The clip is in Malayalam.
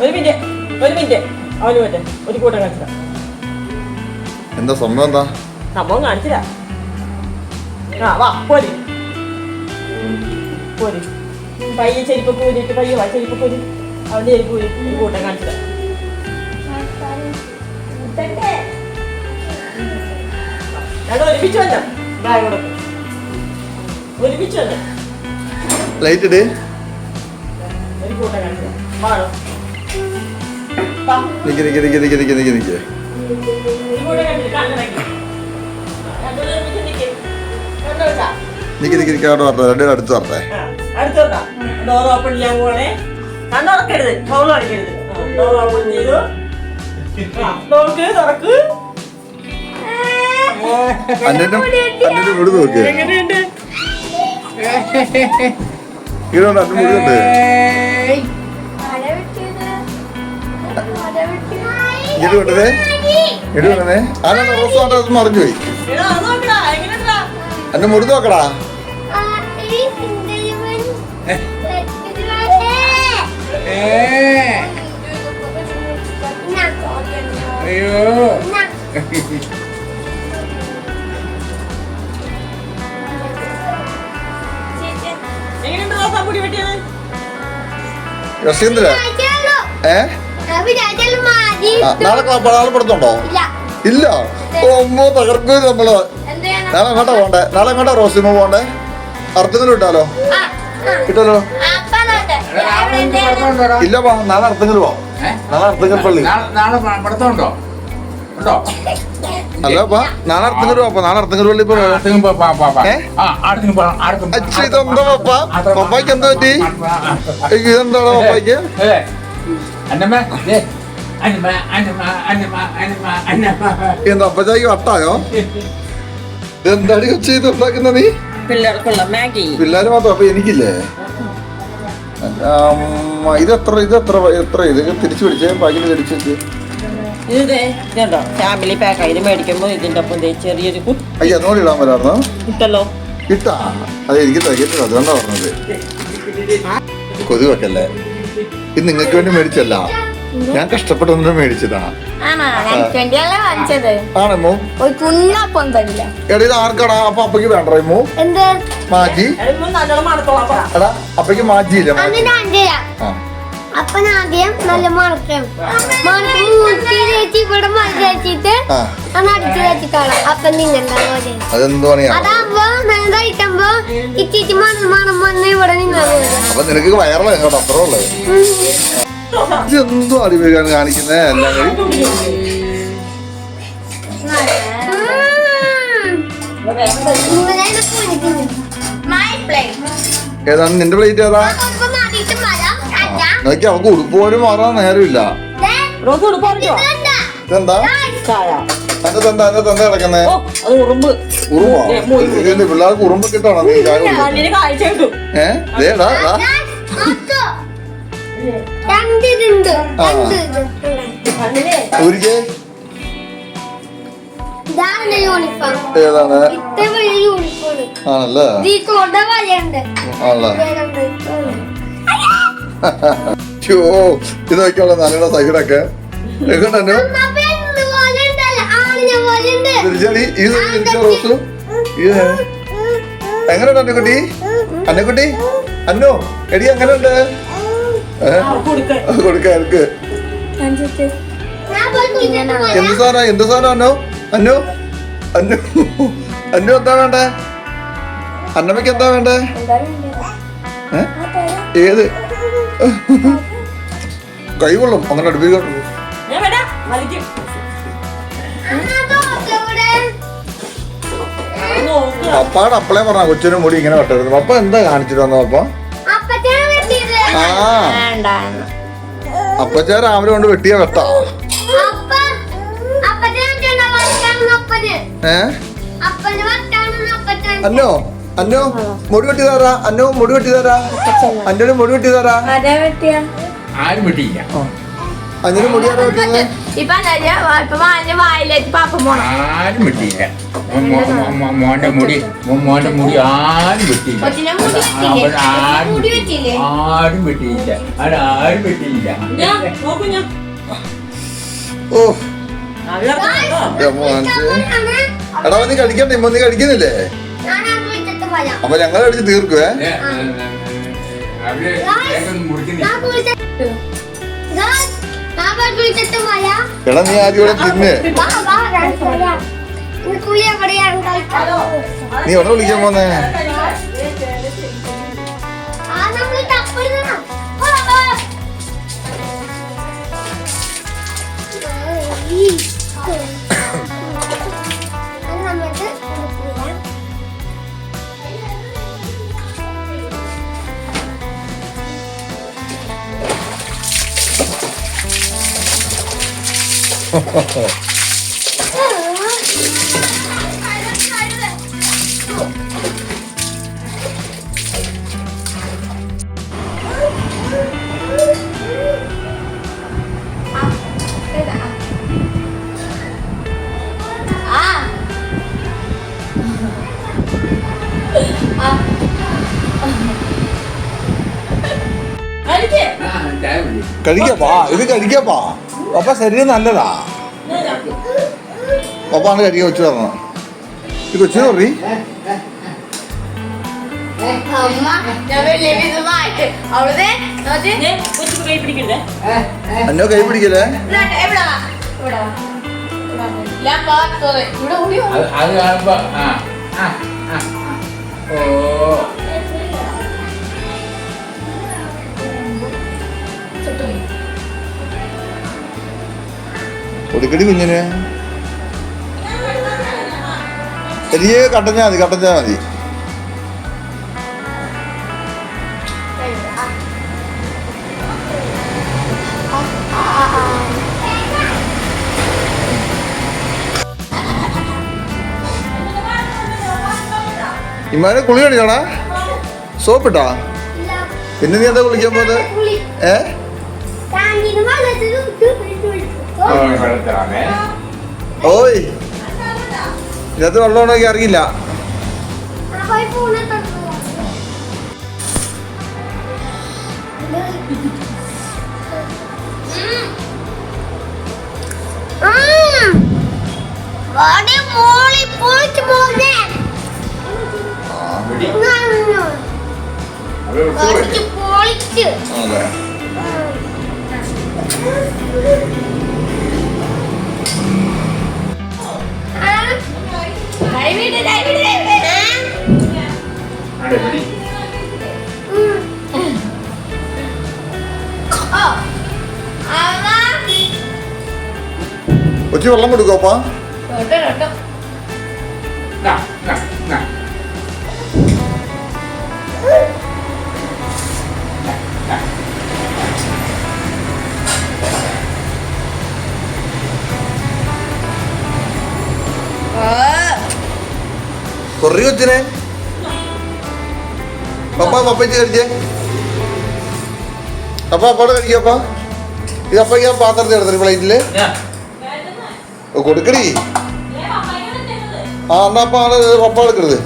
മിനിറ്റ് അവന് പറ്റേ ഒരു കൂട്ടം കാണിച്ചില്ല. എന്താ സംഭവം? എന്താ സംഭവം കാണിച്ചില്ല. ആ വാ പോരി പോരി പയ്യെ ചെരുപ്പ് കൂരിട്ട് പയ്യെ വാ ചെരുപ്പ് കൂരി അവന്റെ ചെരുപ്പ് കൂരി ഒരു കൂട്ടം കാണിച്ചില്ല. ഞങ്ങൾ ഒരുമിച്ച് വന്നോ ബാഗോട് ഒരുമിച്ച് വന്നോ ലൈറ്റ് ഇട്. ഒരു കൂട്ടം കാണിച്ചില്ല. വാണോ നിക്ക് നിക്ക് നിക്ക് നിക്ക് നിക്ക് നിക്ക് നിക്ക് നിക്ക് നിക്ക് നിക്ക് അവിടെ വരട്ടെ. രണ്ടുപേരും അടുത്ത് വരട്ടെ. ഡോർ ഓപ്പൺ ചെയ്യാൻ പോണേ. കണ്ണുറക്കരുത്, ഫൗൾ അടിക്കരുത്. ഡോർ ഓപ്പൺ ചെയ്തു. ഡോർക്ക് തുറക്ക്. അന്നെ മുടി നോക്ക്. എങ്ങനെയുണ്ട്? ഇതുകൊണ്ട് അന്നെ മുടിയുണ്ട്. ഇങ്ങോട്ട് കൊണ്ടതേ ഇങ്ങോട്ട് കൊണ്ടതേ. ആരാ റോസ് വേണ്ട മറിഞ്ഞു പോയി. അന്നെ മുടി നോക്കടാ. യശീന്ദ്ര നാളെ പഠിത്തമുണ്ടോ? ഇല്ല. ഒമ്മോ തകർക്കൂ നമ്മള്. നാളെ എങ്ങോട്ടാ പോണ്ടേ? നാളെ എങ്ങോട്ടാ റോസിമ പോണ്ടേ? അർദ്ധങ്കിലും ഇട്ടാലോ? കിട്ടാലോ? ഇല്ല പോ. നാളെ അർദ്ധങ്ങൾ പോ. നാളെ അർദ്ധങ്ങൾ പള്ളി അല്ല പോ. നാളെ അർദ്ധങ്ങൾ പോ. നാളെ അർദ്ധങ്ങൾ പള്ളി പോ. ഇതെന്താ പപ്പ? പപ്പായ്ക്ക് എന്താ പറ്റി? ഇതെന്താണോ പപ്പായ്ക്ക്? എന്താ അപ്പച്ചായിക്ക് വട്ടായോ? എന്താടി ചെയ്ത് ഉണ്ടാക്കുന്ന നീ? പിള്ളേര് മാത്രം. അപ്പൊ എനിക്കില്ലേ? ഇതെത്ര ഇതൊക്കെ തിരിച്ചു പിടിച്ചേ. പാക്കിൽ തിരിച്ചു വെച്ച് ഫാമിലി പാക്ക് ഇത് മേടിക്കുമ്പോ ഇതിന്റെ ഒപ്പം ചെറിയൊരു അയ്യ അതുകൊണ്ട് ഇടാൻ വരാറുന്നോ? കിട്ടല്ലോ. കിട്ടാ. അത് എനിക്ക് തികച്ചില്ല. അതുകൊണ്ടാ പറഞ്ഞത്. കൊതു വെക്കല്ലേ. ഇത് നിങ്ങൾക്ക് വേണ്ടി മേടിച്ചല്ല, ഞാൻ കഷ്ടപ്പെട്ടൊന്നും മേടിച്ചതാ. ആണോ? എടാ ഇത് ആർക്കാടാ? അപ്പൊ അപ്പക്ക് വേണ്ടോ മാജി? എടാ അപ്പക്ക് മാജിയില്ല. അപ്പൊ ആദ്യം നല്ല മണക്കം ഇവിടെ മറിച്ചിട്ട് അടിച്ചു വെച്ചിട്ടാണ്. അപ്പൊ അതെന്തുവാണ്? അതാകുമ്പോ കഴിക്കുമ്പോ ഇച്ചിരി മണം മണം വന്ന് ഇവിടെ നിന്നാ അപ്പൊ നിനക്ക് വയറില്ല കേട്ടോ. അത്ര ഉള്ളത്. ഇതെന്തോ അടിപൊളിയാണ് കാണിക്കുന്നത്. എല്ലാം ഏതാണ് നിന്റെ പ്ലേറ്റ്? ഏതാ നോക്കി? അവക്ക് ഉടുപ്പ് പോലും മാറാൻ നേരമില്ല. ഇതെന്താ എന്താ കിടക്കുന്നേ? ഉറുമ്പോ? ഇതിന്റെ പിള്ളേർക്ക് ഉറുമ്പ് കിട്ടണം. നീ ചായ ഒരിക്കേ ഏതാണ്? ആണല്ലേ? ഇതൊക്കെയുള്ള നല്ല സൈഡൊക്കെ റോസും എങ്ങനെയുണ്ട് അന്നക്കുട്ടി? അന്നക്കുട്ടി അന്നോ എടി എങ്ങനെയുണ്ട്? കൊടുക്ക എനിക്ക് എന്ത് സാധനം അന്നോ? അന്നോ അന്നു അന്നു എന്താ വേണ്ടേ? അന്നമ്മക്ക് എന്താ വേണ്ടേ? ഏത് കൈകൊള്ളും അങ്ങനെ അടുപ്പിക്കോട്ടു. പപ്പാട് അപ്പളേ പറഞ്ഞ കൊച്ചിനും മുടി ഇങ്ങനെ വെട്ടരുത്. പപ്പ എന്താ കാണിച്ചിട്ട് വന്ന പപ്പ? അപ്പച്ചാ രാവിലെ കൊണ്ട് വെട്ടിയ വെട്ടാ. അന്നോ അന്നോ മുടി വെട്ടി തരാ. അന്നോ മുടി വെട്ടി തരാ. അന്നോട് മുടി വെട്ടി തരാ. ആരും വെട്ടിയില്ല. അഞ്ചിന് മുടിയാറ് വെക്കുന്നത് ഇപ്പൊ ഇപ്പൊ മാലിന്റെ വായിലേക്ക് പാപ്പം പോണം. ആരും വെട്ടിയില്ല. മോന്റെ മുടി ആരും വെട്ടിയില്ല. കൊച്ചിനെ മുടി വെട്ടിയില്ലേ? മുടി വെട്ടിയില്ലേ? ആരും വെട്ടിയില്ല. ആരും വെട്ടിയില്ല. ഞാൻ നോക്കൂ ഞാൻ ഓ നല്ല എടാ നീ കഴിക്കണ്ടേ ഇമ്മ നീ കഴിക്കുന്നില്ലേ? അപ്പൊ ഞങ്ങൾ കഴിച്ച് തീർക്കുവേ. അവര് മുറിക്കുന്നില്ല. എടാ നീ ആദ്യം ഇവിടെ തിന്ന്. നീ എവിടെ വിളിക്കാൻ പോന്നേ? കഴിക്കാപ്പാ ഇത് കഴിക്കാപ്പാ. പപ്പ ശരീരം നല്ലതാ. പപ്പാണ് കഴിക്കാൻ കൊച്ചു പറഞ്ഞത്. ഈ കൊച്ചിന് പറ കൊച്ചു കൈ പിടിക്കണ്ടേ എന്നോ കൈ പിടിക്കല്ലേ. അത് കാണുമ്പോ ഓ കൊടുക്കടി കുഞ്ഞിന്. എനിക്ക് കട്ടഞ്ഞാ മതി. ഇമ്മാനെ കുളി കഴിക്കണ സോപ്പിട്ടാ? പിന്നെ നീ എന്താ കുളിക്കാൻ പോകുന്നത്? ഓയ് ഇതിനകത്ത് വെള്ളമാണോക്കി അറിയില്ല. അതെ കൊച്ചി വെള്ളം കൊടുക്കോപ്പാ. കൊറി കൊച്ചിനെ പപ്പയ്ക്ക് കഴിച്ചേ. അപ്പാടെ കഴിക്കപ്പാ. ഇത് അപ്പയ്ക്ക് ആ പാത്രത്തിൽ എടുത്തു പ്ലേറ്റില് കൊടുക്കടി. ആ എന്നാ പപ്പ എടുക്കരുത്.